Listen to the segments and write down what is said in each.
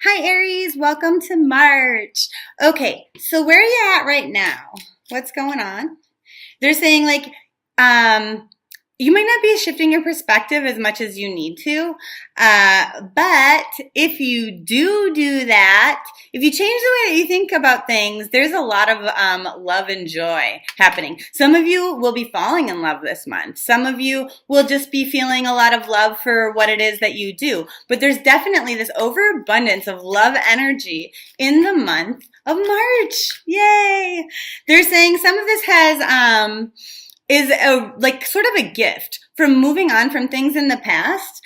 Hi Aries, welcome to March. Okay, so where are you at right now? What's going on? They're saying um, you might not be shifting your perspective as much as you need to, but if you do that, if you change the way that you think about things, there's a lot of love and joy happening. Some of you will be falling in love this month. Some of you will just be feeling a lot of love for what it is that you do. But there's definitely this overabundance of love energy in the month of March. Yay! They're saying some of this has is sort of a gift from moving on from things in the past.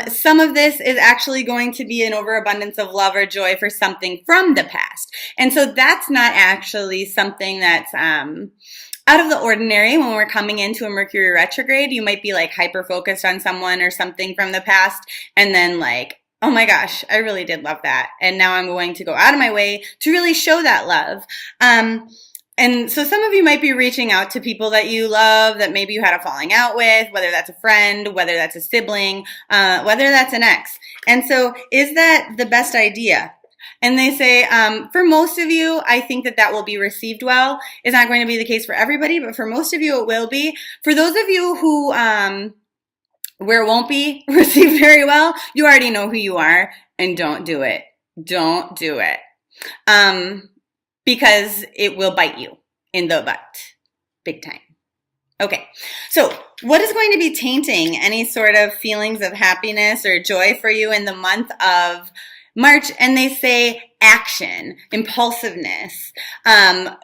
Some of this is actually going to be an overabundance of love or joy for something from the past. And so that's not actually something that's out of the ordinary. When we're coming into a Mercury retrograde, you might be like hyper focused on someone or something from the past, and then like, oh my gosh, I really did love that. And now I'm going to go out of my way to really show that love. And so some of you might be reaching out to people that you love, that maybe you had a falling out with, whether that's a friend, whether that's a sibling, whether that's an ex. And so is that the best idea? And they say, for most of you, I think that that will be received well. It's not going to be the case for everybody, but for most of you, it will be. For those of you who, where it won't be received very well, you already know who you are, and don't do it. Don't do it. Because it will bite you in the butt, big time. Okay, so what is going to be tainting any sort of feelings of happiness or joy for you in the month of March? And they say action, impulsiveness, and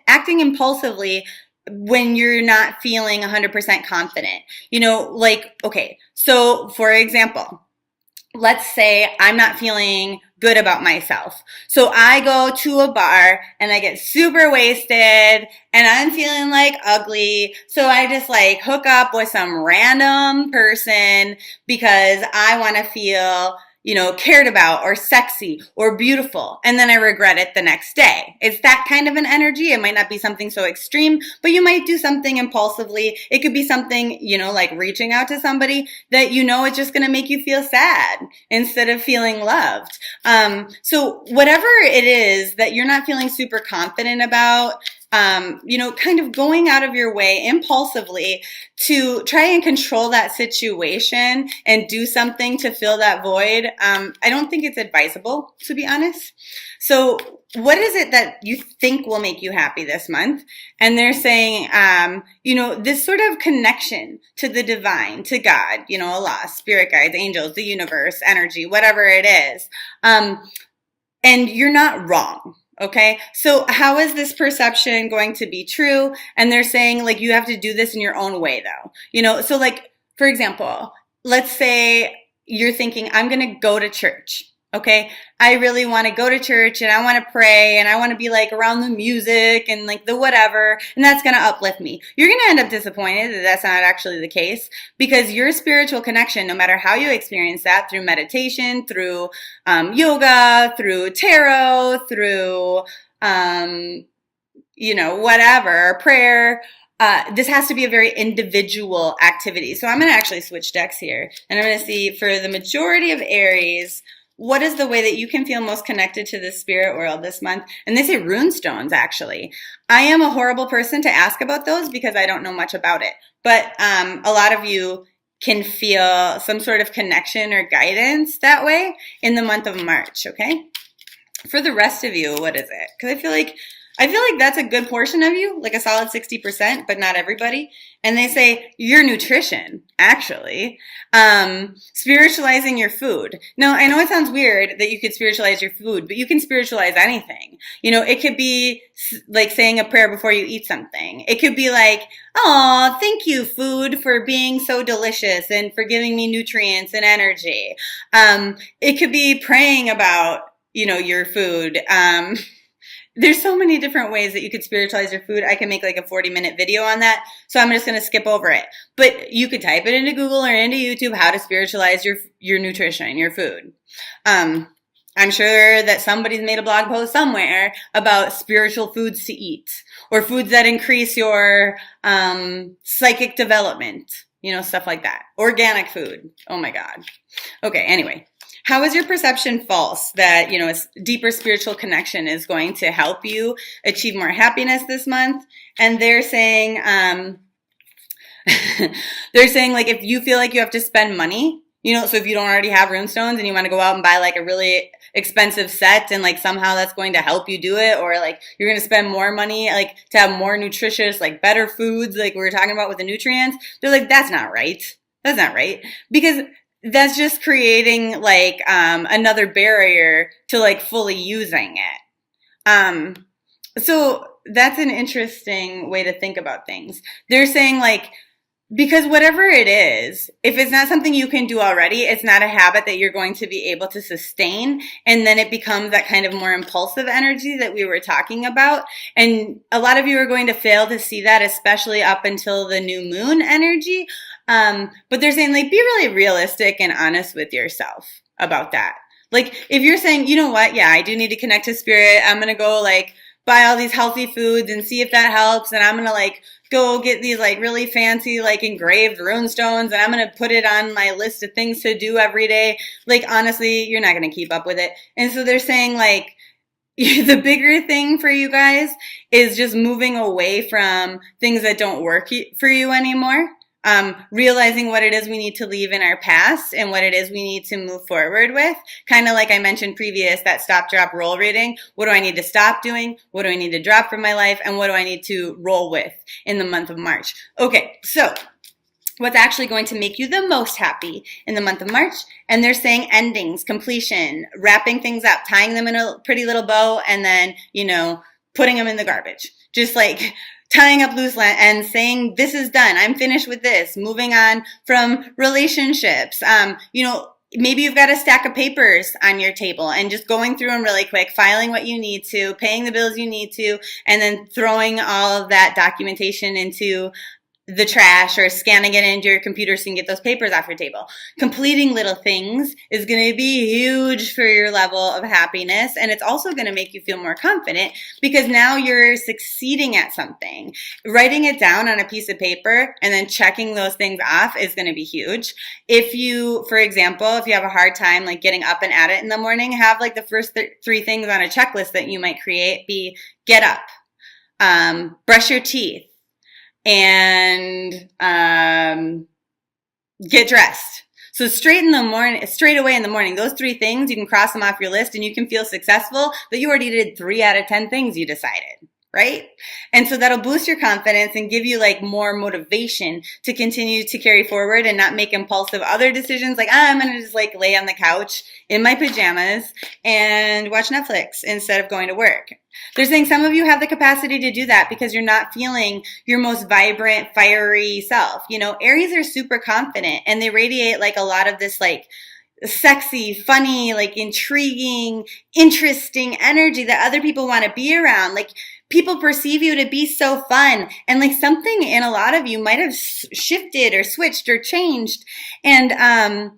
acting impulsively when you're not feeling 100% confident. Okay, so for example, let's say I'm not feeling good about myself. So I go to a bar and I get super wasted and I'm feeling like ugly. So I just like hook up with some random person because I want to feel, cared about or sexy or beautiful. And then I regret it the next day. It's that kind of an energy. It might not be something so extreme, but you might do something impulsively. It could be something, like reaching out to somebody that is just going to make you feel sad instead of feeling loved. So whatever it is that you're not feeling super confident about, kind of going out of your way impulsively to try and control that situation and do something to fill that void. I don't think it's advisable, to be honest. So what is it that you think will make you happy this month? And they're saying, this sort of connection to the divine, to God, Allah, spirit guides, angels, the universe, energy, whatever it is. And you're not wrong. Okay, so how is this perception going to be true? And they're saying like you have to do this in your own way though. So like, for example, let's say you're thinking, I'm going to go to church. Okay, I really want to go to church and I want to pray and I want to be like around the music and like the whatever, and that's going to uplift me. You're going to end up disappointed that that's not actually the case, because your spiritual connection, no matter how you experience that, through meditation, through yoga, through tarot, through whatever, prayer, this has to be a very individual activity. So I'm going to actually switch decks here, and I'm going to see for the majority of Aries, what is the way that you can feel most connected to the spirit world this month? And they say rune stones, actually. I am a horrible person to ask about those because I don't know much about it. But a lot of you can feel some sort of connection or guidance that way in the month of March, okay? For the rest of you, what is it? Because I feel like that's a good portion of you, like a solid 60%, but not everybody. And they say your nutrition, actually, spiritualizing your food. Now, I know it sounds weird that you could spiritualize your food, but you can spiritualize anything. It could be like saying a prayer before you eat something. It could be like, oh, thank you, food, for being so delicious and for giving me nutrients and energy. It could be praying about, your food. There's so many different ways that you could spiritualize your food. I can make like a 40-minute video on that, so I'm just going to skip over it. But you could type it into Google or into YouTube, how to spiritualize your nutrition, your food. I'm sure that somebody's made a blog post somewhere about spiritual foods to eat, or foods that increase your psychic development, stuff like that. Organic food. Oh my God. Okay, anyway. How is your perception false that, a deeper spiritual connection is going to help you achieve more happiness this month? And they're saying, like, if you feel like you have to spend money, so if you don't already have runestones and you want to go out and buy like a really expensive set and like somehow that's going to help you do it, or like you're going to spend more money like to have more nutritious, like better foods, like we were talking about with the nutrients, they're like, that's not right. That's not right. Because that's just creating like another barrier to like fully using it. So that's an interesting way to think about things. They're saying like, because whatever it is, if it's not something you can do already, it's not a habit that you're going to be able to sustain. And then it becomes that kind of more impulsive energy that we were talking about. And a lot of you are going to fail to see that, especially up until the new moon energy. But they're saying like, be really realistic and honest with yourself about that. Like if you're saying, you know what? Yeah, I do need to connect to spirit. I'm going to go like buy all these healthy foods and see if that helps. And I'm going to like go get these like really fancy like engraved runestones and I'm going to put it on my list of things to do every day. Like honestly, you're not going to keep up with it. And so they're saying like the bigger thing for you guys is just moving away from things that don't work for you anymore. Realizing what it is we need to leave in our past and what it is we need to move forward with. Kind of like I mentioned previous, that stop, drop, roll reading. What do I need to stop doing? What do I need to drop from my life? And what do I need to roll with in the month of March? Okay, so what's actually going to make you the most happy in the month of March? And they're saying endings, completion, wrapping things up, tying them in a pretty little bow, and then, putting them in the garbage. Just like tying up loose ends, saying, this is done. I'm finished with this. Moving on from relationships. Maybe you've got a stack of papers on your table and just going through them really quick, filing what you need to, paying the bills you need to, and then throwing all of that documentation into the trash or scanning it into your computer so you can get those papers off your table. Completing little things is going to be huge for your level of happiness. And it's also going to make you feel more confident because now you're succeeding at something. Writing it down on a piece of paper and then checking those things off is going to be huge. If you, for example, if you have a hard time like getting up and at it in the morning, have like the first three things on a checklist that you might create be get up, brush your teeth, and get dressed. So straight away in the morning, those three things, you can cross them off your list and you can feel successful that you already did 3 out of 10 things you decided, right? And so that'll boost your confidence and give you like more motivation to continue to carry forward and not make impulsive other decisions like, I'm going to just like lay on the couch in my pajamas and watch Netflix instead of going to work. They're saying some of you have the capacity to do that because you're not feeling your most vibrant, fiery self. Aries are super confident and they radiate like a lot of this like sexy, funny, like intriguing, interesting energy that other people want to be around. Like people perceive you to be so fun and like something in a lot of you might have shifted or switched or changed. And,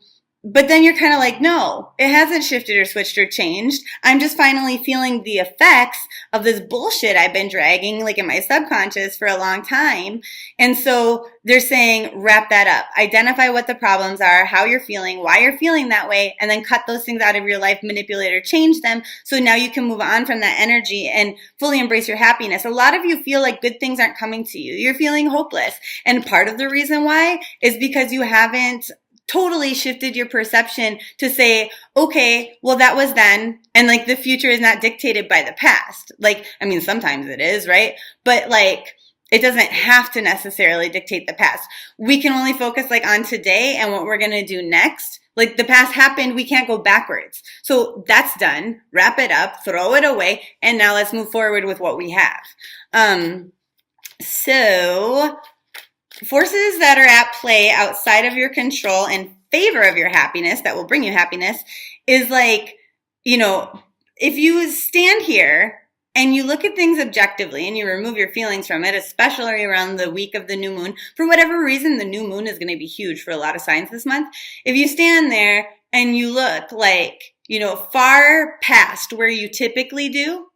but then you're kind of like, no, it hasn't shifted or switched or changed. I'm just finally feeling the effects of this bullshit I've been dragging like in my subconscious for a long time. And so they're saying, wrap that up. Identify what the problems are, how you're feeling, why you're feeling that way, and then cut those things out of your life, manipulate or change them. So now you can move on from that energy and fully embrace your happiness. A lot of you feel like good things aren't coming to you. You're feeling hopeless. And part of the reason why is because you haven't totally shifted your perception to say, okay, well, that was then. And like the future is not dictated by the past. Like, I mean, sometimes it is, right? But like, it doesn't have to necessarily dictate the past. We can only focus like on today and what we're going to do next. Like the past happened, we can't go backwards. So that's done. Wrap it up, throw it away. And now let's move forward with what we have. So forces that are at play outside of your control in favor of your happiness that will bring you happiness is like, if you stand here and you look at things objectively and you remove your feelings from it, especially around the week of the new moon, for whatever reason, the new moon is going to be huge for a lot of signs this month. If you stand there and you look like, far past where you typically do,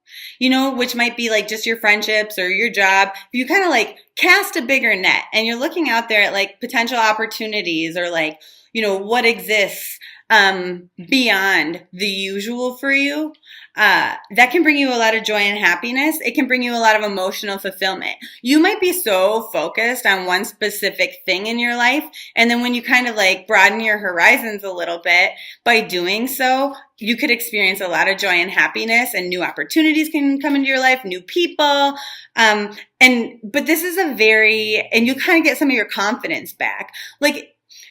which might be like just your friendships or your job. You kind of like cast a bigger net and you're looking out there at like potential opportunities or like, what exists beyond the usual for you, that can bring you a lot of joy and happiness. It can bring you a lot of emotional fulfillment. You might be so focused on one specific thing in your life, and then when you kind of like broaden your horizons a little bit by doing so, you could experience a lot of joy and happiness, and new opportunities can come into your life, new people. But this is and you kind of get some of your confidence back.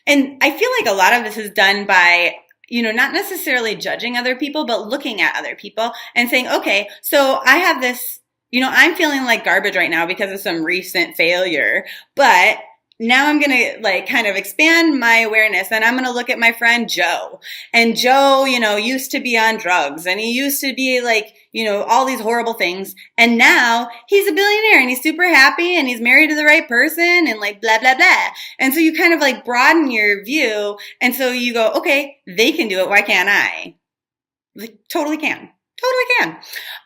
And I feel like a lot of this is done by, not necessarily judging other people, but looking at other people and saying, okay, so I have this, I'm feeling like garbage right now because of some recent failure, but now I'm going to like kind of expand my awareness, and I'm going to look at my friend Joe. And Joe, used to be on drugs, and he used to be like, all these horrible things. And now he's a billionaire, and he's super happy, and he's married to the right person, and like blah, blah, blah. And so you kind of like broaden your view. And so you go, okay, they can do it. Why can't I? Like, totally can. Totally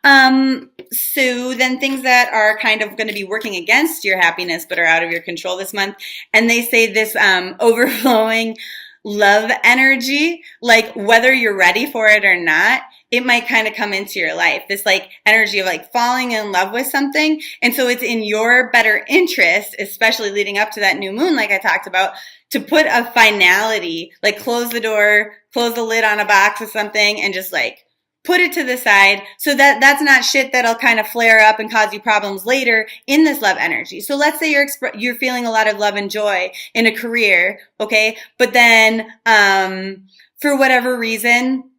can. So then things that are kind of going to be working against your happiness but are out of your control this month. And they say this overflowing love energy, like whether you're ready for it or not, it might kind of come into your life. This like energy of like falling in love with something. And so it's in your better interest, especially leading up to that new moon, like I talked about, to put a finality, like close the door, close the lid on a box or something, and just like put it to the side so that that's not shit that'll kind of flare up and cause you problems later in this love energy. So let's say you're feeling a lot of love and joy in a career, okay? But then for whatever reason,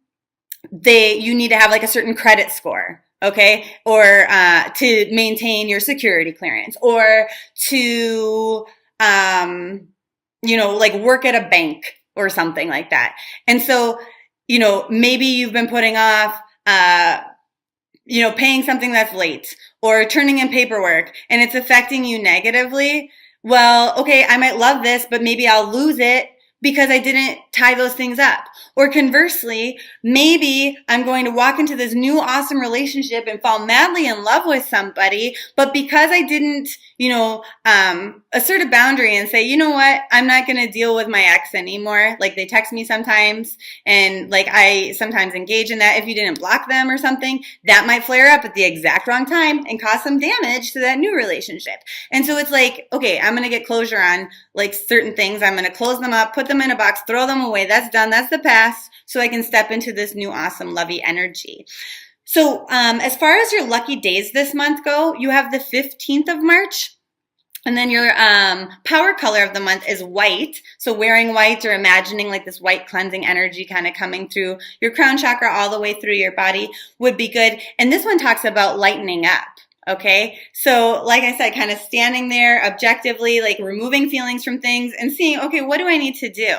you need to have like a certain credit score, okay? Or to maintain your security clearance, or to like work at a bank or something like that. And so maybe you've been putting off, paying something that's late or turning in paperwork, and it's affecting you negatively. Well, okay, I might love this, but maybe I'll lose it because I didn't tie those things up. Or conversely, maybe I'm going to walk into this new awesome relationship and fall madly in love with somebody, but because I didn't, assert a boundary and say, you know what, I'm not going to deal with my ex anymore. Like they text me sometimes, and like I sometimes engage in that. If you didn't block them or something, that might flare up at the exact wrong time and cause some damage to that new relationship. And so it's like, okay, I'm going to get closure on like certain things. I'm going to close them up, put them in a box, throw them away. That's done. That's the past. So I can step into this new awesome lovey energy. So as far as your lucky days this month go, you have the 15th of March. And then your power color of the month is white. So wearing white or imagining like this white cleansing energy kind of coming through your crown chakra all the way through your body would be good. And this one talks about lightening up. Okay. So like I said, kind of standing there objectively, like removing feelings from things and seeing, okay, what do I need to do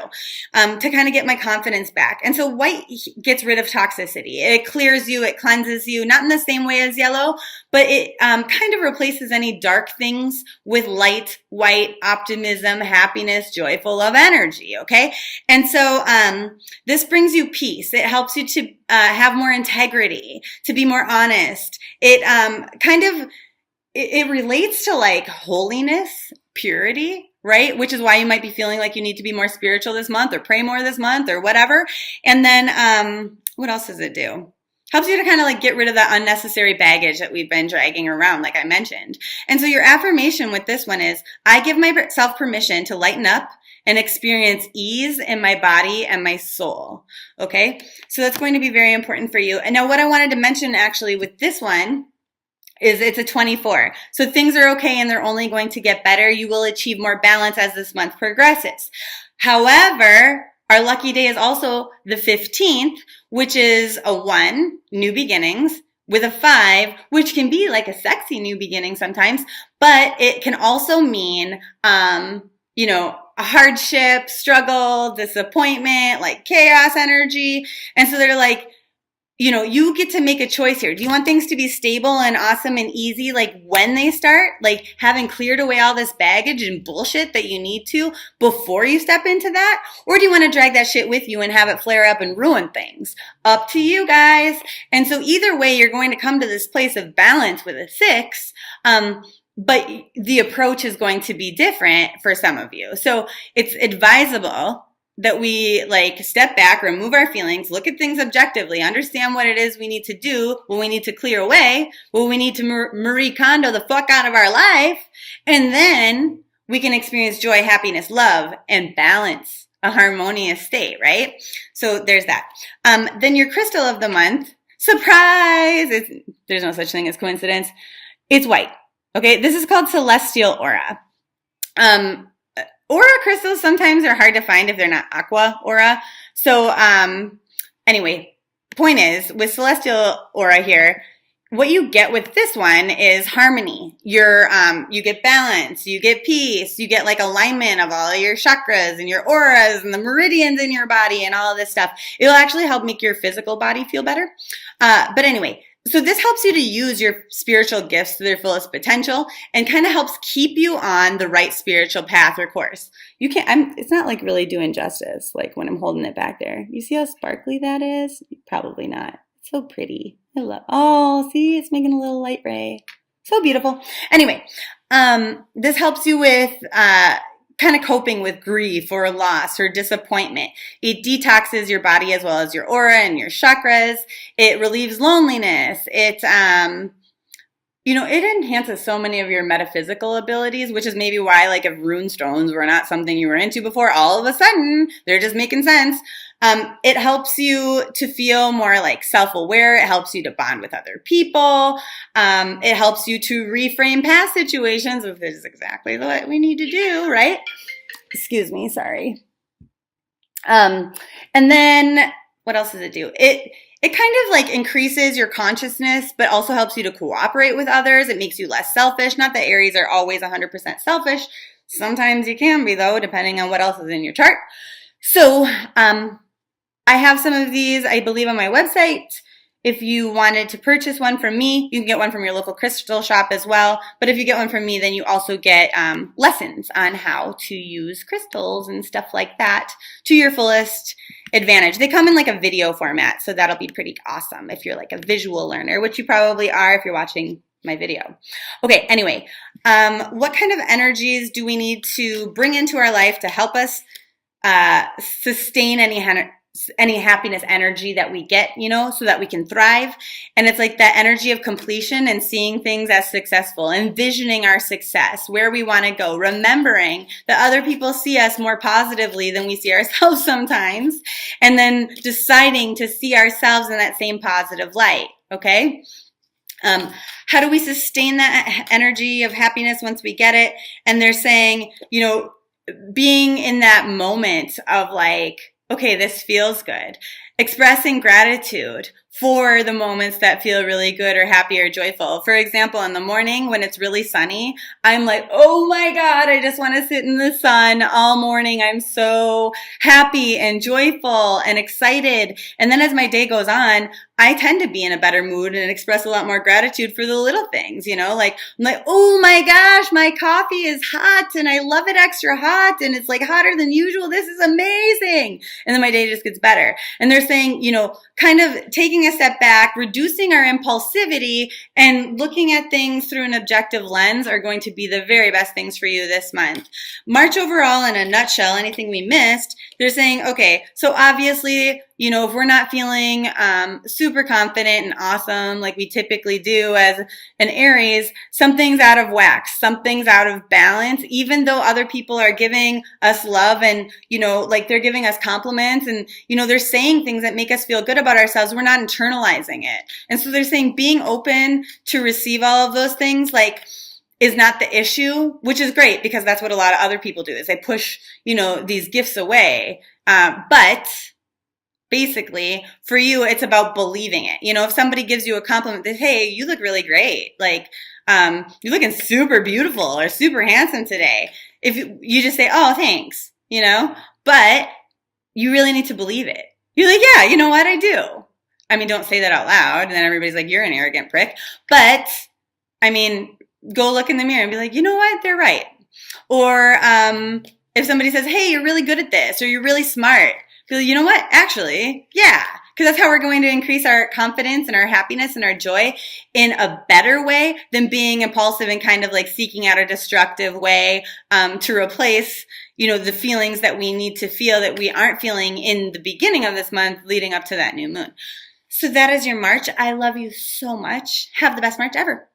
to kind of get my confidence back? And so white gets rid of toxicity. It clears you. It cleanses you, not in the same way as yellow, but it kind of replaces any dark things with light, white, optimism, happiness, joyful love energy. Okay. And so this brings you peace. It helps you to have more integrity, to be more honest. It it relates to like holiness, purity, right? Which is why you might be feeling like you need to be more spiritual this month or pray more this month or whatever. And then what else does it do? Helps you to kind of like get rid of that unnecessary baggage that we've been dragging around, like I mentioned. And so your affirmation with this one is, I give myself permission to lighten up and experience ease in my body and my soul. Okay. So that's going to be very important for you. And now what I wanted to mention actually with this one is it's a 24. So things are okay and they're only going to get better. You will achieve more balance as this month progresses. However, our lucky day is also the 15th, which is a 1, new beginnings, with a 5, which can be like a sexy new beginning sometimes, but it can also mean, a hardship, struggle, disappointment, like chaos energy. And so they're like, you get to make a choice here. Do you want things to be stable and awesome and easy, like when they start, like having cleared away all this baggage and bullshit that you need to before you step into that? Or do you want to drag that shit with you and have it flare up and ruin things? Up to you guys. And so either way, you're going to come to this place of balance with a 6. But the approach is going to be different for some of you. So it's advisable that we like step back, remove our feelings, look at things objectively, understand what it is we need to do, what we need to clear away, what we need to Marie Kondo the fuck out of our life, and then we can experience joy, happiness, love, and balance, a harmonious state, right? So there's that. Then your crystal of the month, surprise! There's no such thing as coincidence. It's white. Okay, this is called celestial aura. Aura crystals sometimes are hard to find if they're not aqua aura. So anyway, point is, with celestial aura here, what you get with this one is harmony. You get balance, you get peace, you get like alignment of all of your chakras and your auras and the meridians in your body and all of this stuff. It'll actually help make your physical body feel better. But anyway, so this helps you to use your spiritual gifts to their fullest potential and kind of helps keep you on the right spiritual path or course. It's not like really doing justice, like when I'm holding it back there. You see how sparkly that is? Probably not. It's so pretty. See, it's making a little light ray. So beautiful. Anyway, this helps you with, kind of coping with grief or loss or disappointment. It detoxes your body as well as your aura and your chakras. It relieves loneliness. It enhances so many of your metaphysical abilities, which is maybe why, like, if rune stones were not something you were into before, all of a sudden they're just making sense. It helps you to feel more like self-aware. It helps you to bond with other people. It helps you to reframe past situations, which is exactly what we need to do, right? Excuse me, sorry. And then what else does it do? It kind of like increases your consciousness, but also helps you to cooperate with others. It makes you less selfish. Not that Aries are always 100% selfish. Sometimes you can be, though, depending on what else is in your chart. So, I have some of these, I believe, on my website. If you wanted to purchase one from me, you can get one from your local crystal shop as well. But if you get one from me, then you also get lessons on how to use crystals and stuff like that to your fullest advantage. They come in like a video format, so that'll be pretty awesome if you're like a visual learner, which you probably are if you're watching my video. Okay, anyway, what kind of energies do we need to bring into our life to help us sustain any happiness energy that we get, so that we can thrive? And it's like that energy of completion and seeing things as successful, envisioning our success, where we want to go, remembering that other people see us more positively than we see ourselves sometimes, and then deciding to see ourselves in that same positive light, okay? How do we sustain that energy of happiness once we get it? And they're saying, being in that moment of like, okay, this feels good. Expressing gratitude for the moments that feel really good or happy or joyful. For example, in the morning when it's really sunny, I'm like, oh my God, I just want to sit in the sun all morning. I'm so happy and joyful and excited. And then as my day goes on, I tend to be in a better mood and express a lot more gratitude for the little things, like, I'm like, oh my gosh, my coffee is hot and I love it extra hot and it's like hotter than usual. This is amazing. And then my day just gets better. And they're saying, kind of taking a step back, reducing our impulsivity and looking at things through an objective lens are going to be the very best things for you this month. March overall, in a nutshell, anything we missed, they're saying, okay, so obviously, if we're not feeling super confident and awesome like we typically do as an Aries, something's out of whack, something's out of balance, even though other people are giving us love and, like they're giving us compliments and, they're saying things that make us feel good about ourselves. We're not internalizing it. And so they're saying being open to receive all of those things, like, is not the issue, which is great because that's what a lot of other people do is they push, these gifts away. But basically, for you, it's about believing it. If somebody gives you a compliment that, hey, you look really great, like, you're looking super beautiful or super handsome today. If you just say, oh, thanks, but you really need to believe it. You're like, yeah, you know what, I do. I mean, don't say that out loud. And then everybody's like, you're an arrogant prick. But, I mean, go look in the mirror and be like, you know what, they're right. Or if somebody says, hey, you're really good at this or you're really smart, feel, you know what? Actually, yeah, because that's how we're going to increase our confidence and our happiness and our joy in a better way than being impulsive and kind of like seeking out a destructive way to replace, the feelings that we need to feel that we aren't feeling in the beginning of this month leading up to that new moon. So that is your March. I love you so much. Have the best March ever.